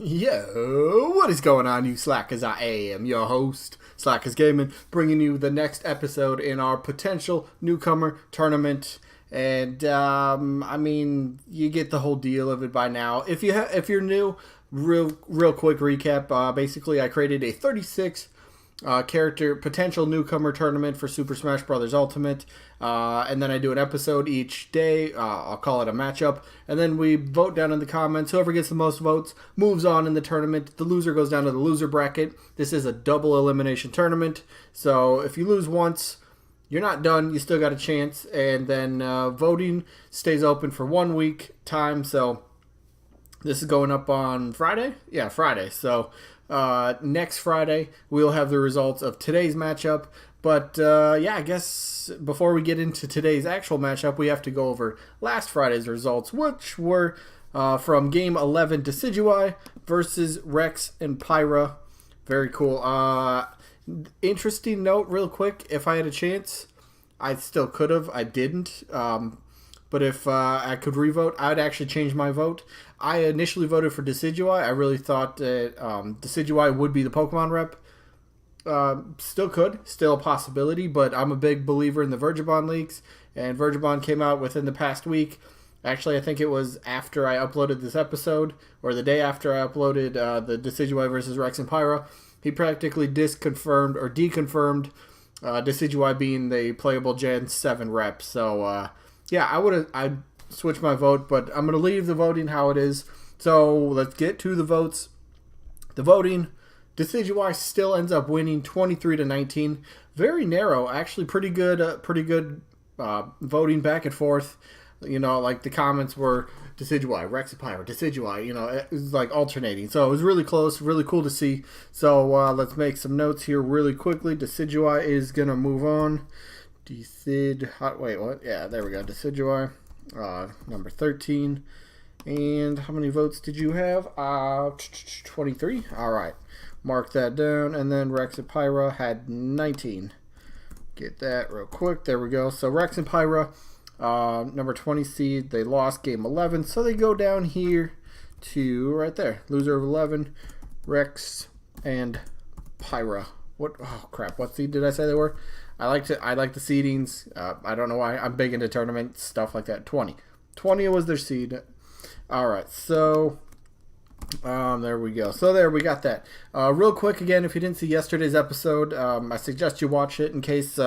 Yo, what is going on, you slackers? I am your host, Slackerz Gaming, bringing you the next episode in our potential newcomer tournament. And I mean, you get the whole deal of it by now. If you're new, real quick recap. Basically, I created a 36 character potential newcomer tournament for Super Smash Bros. Ultimate, and then I do an episode each day. I'll call it a matchup, and then we vote down in the comments. Whoever gets the most votes moves on in the tournament. The loser goes down to the loser bracket. This is a double elimination tournament, so if you lose once, you're not done. You still got a chance, and then voting stays open for 1 week time. So this is going up on Friday? Yeah, Friday. So next Friday, we'll have the results of today's matchup. But yeah, I guess before we get into today's actual matchup, we have to go over last Friday's results, which were from Game 11, Decidueye versus Rex and Pyra. Very cool. Interesting note, real quick, if I had a chance, I still could have. I didn't. But if I could revote, I would actually change my vote. I initially voted for Decidueye. I really thought that Decidueye would be the Pokemon rep. Still could. Still a possibility, but I'm a big believer in the Virgibon leaks, and Virgibon came out within the past week. Actually, I think it was after I uploaded this episode, or the day after I uploaded the Decidueye versus Rex and Pyra. He practically disconfirmed or deconfirmed Decidueye being the playable Gen 7 rep. So, yeah, I'd switch my vote, but I'm going to leave the voting how it is. So let's get to the votes. The voting, Decidueye still ends up winning 23-19. Very narrow, actually pretty good voting back and forth. You know, like the comments were Decidueye, Rex and Pyra, Decidueye, you know, it was like alternating. So it was really close, really cool to see. So let's make some notes here really quickly. Decidueye is going to move on. Wait, what? Yeah, there we go. Decidueye, number 13. And how many votes did you have? 23. All right. Mark that down. And then Rex and Pyra had 19. Get that real quick. There we go. So Rex and Pyra, number 20 seed, they lost game 11. So they go down here to right there. Loser of 11, Rex and Pyra. What? Oh, crap. What seed did I say they were? I like the seedings. I don't know why. I'm big into tournament stuff like that. 20 was their seed. All right, so there we go. So there we got that. Real quick again, if you didn't see yesterday's episode, I suggest you watch it in case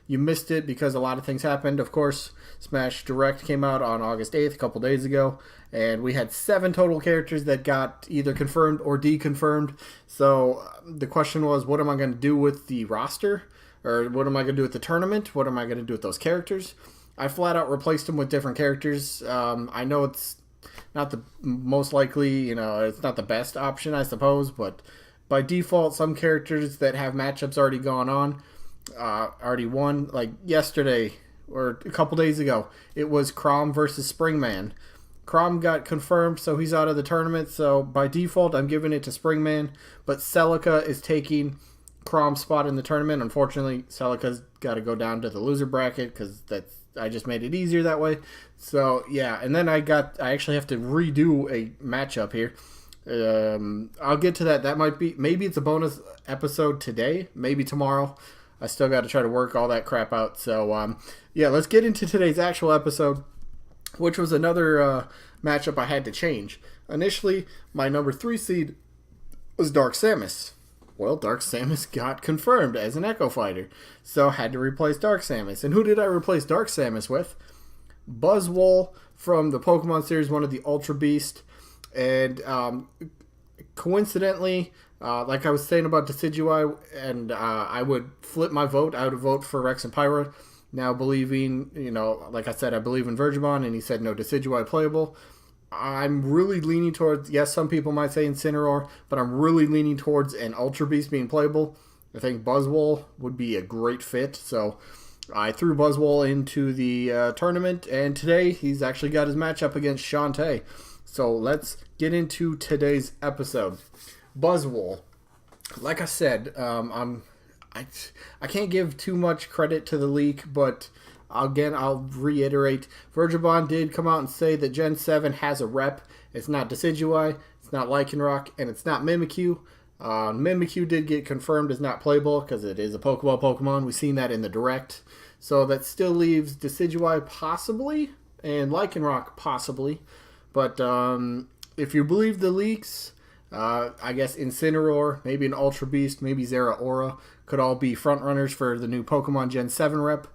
you missed it because a lot of things happened. Of course, Smash Direct came out on August 8th, a couple days ago, and we had 7 total characters that got either confirmed or deconfirmed. So the question was, what am I going to do with the roster? Or what am I going to do with the tournament? What am I going to do with those characters? I flat out replaced them with different characters. I know it's not the most likely, you know, it's not the best option, I suppose. But by default, some characters that have matchups already gone on, already won. Like yesterday or a couple days ago, it was Chrom versus Springman. Chrom got confirmed, so he's out of the tournament. So by default, I'm giving it to Springman. But Celica is taking Chrom's spot in the tournament. Unfortunately, Celica's got to go down to the loser bracket because I just made it easier that way. So yeah, and then I actually have to redo a matchup here. I'll get to that. That might be, maybe it's a bonus episode today, maybe tomorrow. I still got to try to work all that crap out. So yeah, let's get into today's actual episode, which was another matchup I had to change. Initially, my number 3 seed was Dark Samus. Well, Dark Samus got confirmed as an Echo Fighter, so had to replace Dark Samus. And who did I replace Dark Samus with? Buzzwole from the Pokemon series, one of the Ultra Beast. And coincidentally, like I was saying about Decidueye, and I would flip my vote. I would vote for Rex and Pyra. Now believing, you know, like I said, I believe in Virgibon, and he said no Decidueye playable. I'm really leaning towards, yes, some people might say Incineroar, but I'm really leaning towards an Ultra Beast being playable. I think Buzzwole would be a great fit, so I threw Buzzwole into the tournament, and today he's actually got his matchup against Shantae. So let's get into today's episode. Buzzwole, like I said, I can't give too much credit to the leak, but again, I'll reiterate, Virgibon did come out and say that Gen 7 has a rep. It's not Decidueye. It's not Lycanroc, and it's not Mimikyu. Mimikyu did get confirmed as not playable because it is a Pokeball Pokemon. We've seen that in the Direct. So that still leaves Decidueye possibly, and Lycanroc possibly. But if you believe the leaks, I guess Incineroar, maybe an Ultra Beast, maybe Zeraora could all be frontrunners for the new Pokemon Gen 7 rep.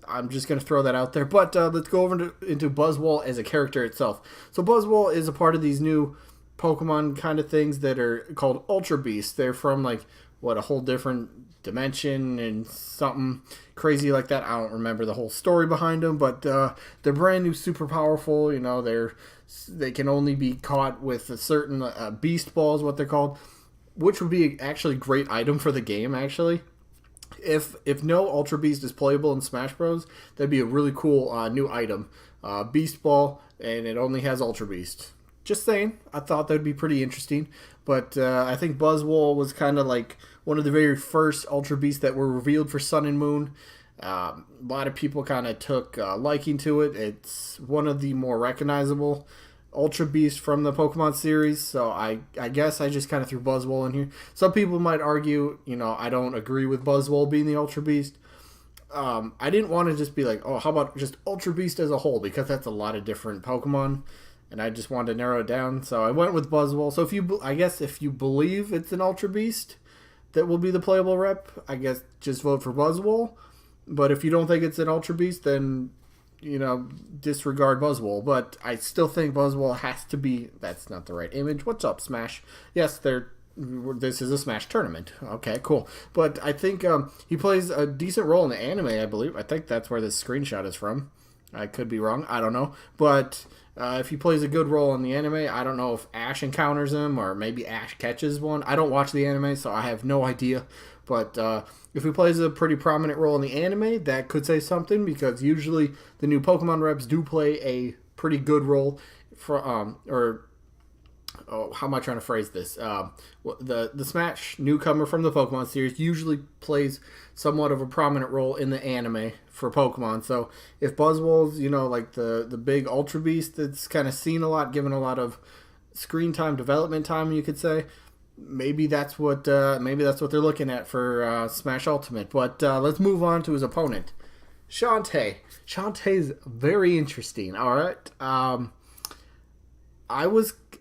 I'm just going to throw that out there. But let's go over into Buzzwole as a character itself. So Buzzwole is a part of these new Pokemon kind of things that are called Ultra Beasts. They're from a whole different dimension and something crazy like that. I don't remember the whole story behind them, but they're brand new, super powerful. They can only be caught with a certain beast ball is what they're called, which would be actually a great item for the game, actually. If no Ultra Beast is playable in Smash Bros, that'd be a really cool new item. Beast Ball, and it only has Ultra Beast. Just saying, I thought that'd be pretty interesting. But I think Buzzwole was kind of like one of the very first Ultra Beasts that were revealed for Sun and Moon. A lot of people kind of took liking to it. It's one of the more recognizable Ultra Beast from the Pokemon series, so I guess I just kind of threw Buzzwole in here. Some people might argue, I don't agree with Buzzwole being the Ultra Beast. I didn't want to just be like, oh, how about just Ultra Beast as a whole, because that's a lot of different Pokemon, and I just wanted to narrow it down, so I went with Buzzwole. So if you believe it's an Ultra Beast that will be the playable rep, I guess just vote for Buzzwole. But if you don't think it's an Ultra Beast, then disregard Buzzwole. But I still think Buzzwole has to be. That's not the right image. What's up, Smash? Yes, this is a Smash tournament. Okay, cool. But I think he plays a decent role in the anime, I believe. I think that's where this screenshot is from. I could be wrong. I don't know. But if he plays a good role in the anime, I don't know if Ash encounters him or maybe Ash catches one. I don't watch the anime, so I have no idea. But if he plays a pretty prominent role in the anime, that could say something, because usually the new Pokemon reps do play a pretty good role for how am I trying to phrase this? The Smash Newcomer from the Pokemon series usually plays somewhat of a prominent role in the anime for Pokemon. So if Buzzwole's, like the big Ultra Beast that's kind of seen a lot, given a lot of screen time, development time, you could say, maybe that's what they're looking at for Smash Ultimate. But let's move on to his opponent, Shantae. Shantae's very interesting. All right.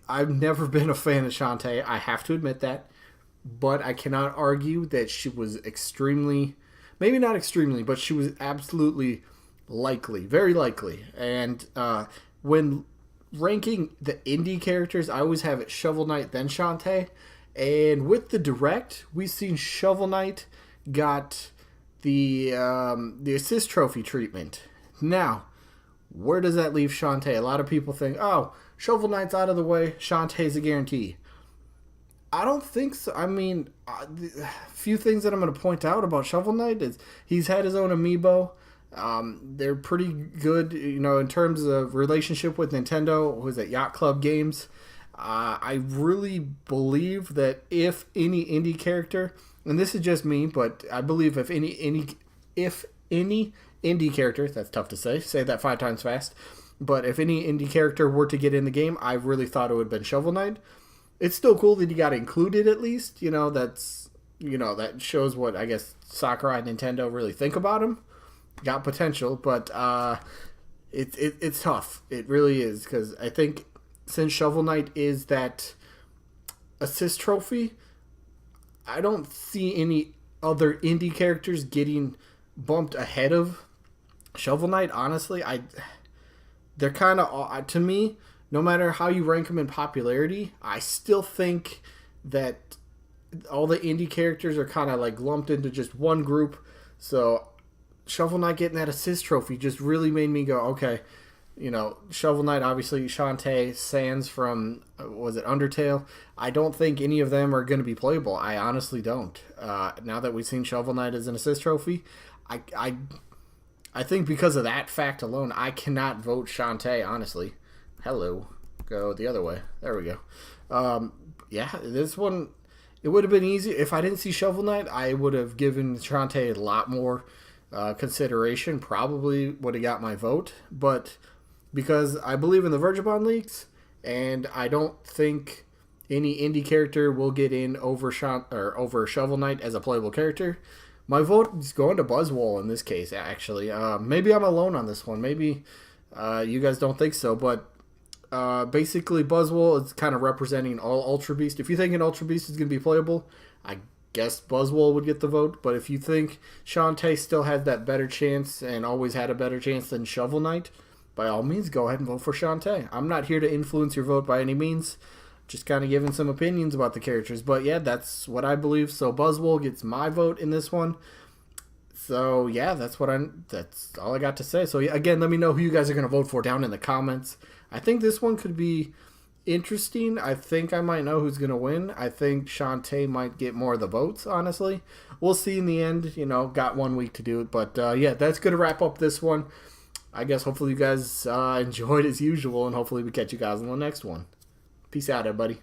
I've never been a fan of Shantae. I have to admit that, but I cannot argue that she was maybe not extremely, but she was absolutely likely, very likely. And when ranking the indie characters, I always have it Shovel Knight, then Shantae. And with the Direct, we've seen Shovel Knight got the assist trophy treatment. Now, where does that leave Shantae? A lot of people think, oh, Shovel Knight's out of the way, Shantae's a guarantee. I don't think so. I mean, a few things that I'm going to point out about Shovel Knight is he's had his own amiibo. They're pretty good, in terms of relationship with Nintendo. Was it Yacht Club Games? I really believe that if any indie character, and this is just me, but I believe if any indie character, that's tough to say that 5 times fast, but if any indie character were to get in the game, I really thought it would have been Shovel Knight. It's still cool that he got included at least, that shows what, I guess, Sakurai and Nintendo really think about him. Got potential, but it's tough. It really is, because I think since Shovel Knight is that assist trophy, I don't see any other indie characters getting bumped ahead of Shovel Knight. Honestly, they're kind of, to me, no matter how you rank them in popularity, I still think that all the indie characters are kind of like lumped into just one group. So Shovel Knight getting that assist trophy just really made me go, okay, Shovel Knight, obviously, Shantae, Sans from, was it Undertale? I don't think any of them are going to be playable. I honestly don't. Now that we've seen Shovel Knight as an assist trophy, I think because of that fact alone, I cannot vote Shantae, honestly. Hello. Go the other way. There we go. This one, it would have been easy. If I didn't see Shovel Knight, I would have given Shantae a lot more consideration. Probably would have got my vote. But because I believe in the Virgibon leaks, and I don't think any indie character will get in over Shovel Knight as a playable character. My vote is going to Buzzwole in this case, actually. Maybe I'm alone on this one. Maybe you guys don't think so, but basically Buzzwole is kind of representing all Ultra Beast. If you think an Ultra Beast is going to be playable, I guess Buzzwole would get the vote. But if you think Shantae still has that better chance and always had a better chance than Shovel Knight, by all means, go ahead and vote for Shantae. I'm not here to influence your vote by any means. Just kind of giving some opinions about the characters. But yeah, that's what I believe. So Buzzwole gets my vote in this one. So yeah, that's all I got to say. So yeah, again, let me know who you guys are going to vote for down in the comments. I think this one could be interesting. I think I might know who's going to win. I think Shantae might get more of the votes, honestly. We'll see in the end. Got 1 week to do it. But yeah, that's going to wrap up this one. I guess hopefully you guys enjoyed as usual, and hopefully we catch you guys in the next one. Peace out, everybody.